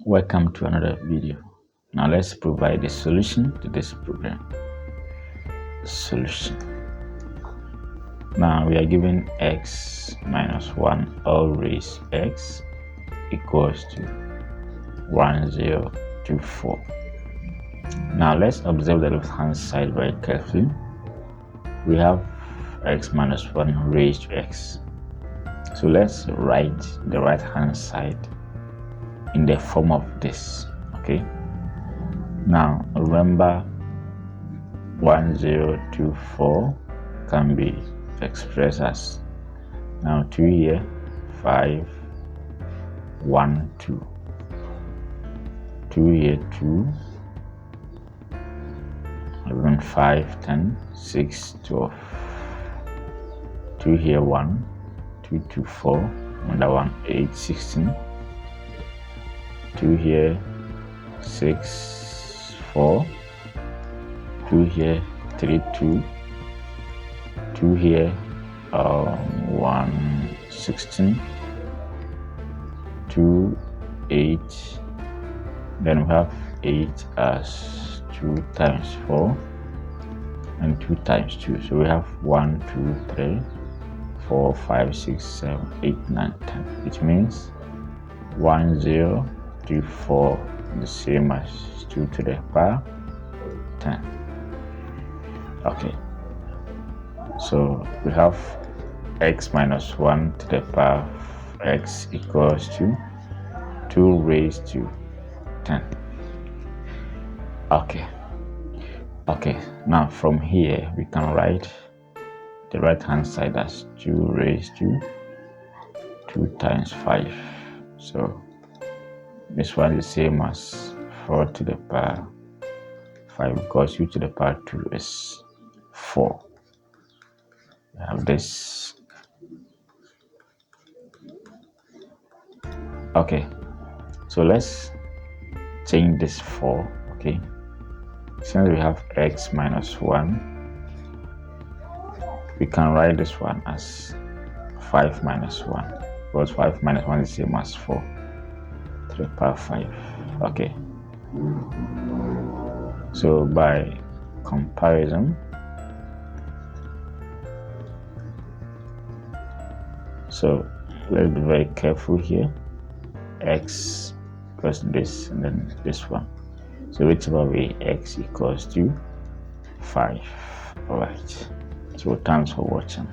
Welcome to another video. Now let's provide a solution to this problem. Solution. Now we are given x minus 1 all raised x equals to 1024. Now let's observe the left hand side very carefully. We have x minus 1 raised to x. So let's write the right hand side in the form of this. Okay, now remember 1024 can be expressed as now 2 here, 5, 1, 2, 2 here, 2, 11, 5, 10, 6, 12, 2 here, 1, 2, 2, 4, another 1, 8, 16, 2 here, 6, 4, 2 here, 3, 2, 2 here, 1, 16, 2, 8, then we have 8 as 2 times 4 and 2 times 2, so we have 1, 2, 3, 4, 5, 6, 7, 8, 9, 10, which means 1024 the same as 2 to the power 10. Okay, so we have x minus 1 to the power of x equals to 2 raised to 10. Okay, now from here we can write the right hand side as 2 raised to 2 times 5. So this one is the same as 4 to the power 5 because 2 to the power 2 is 4. We have this. Okay, so let's change this 4. Okay, since we have x minus 1, we can write this one as 5 minus 1 because 5 minus 1 is the same as 4 to the power 5. Okay, so by comparison, so let's be very careful here. X plus this and then this one, so whichever way x equals to 5. All right, so thanks for watching.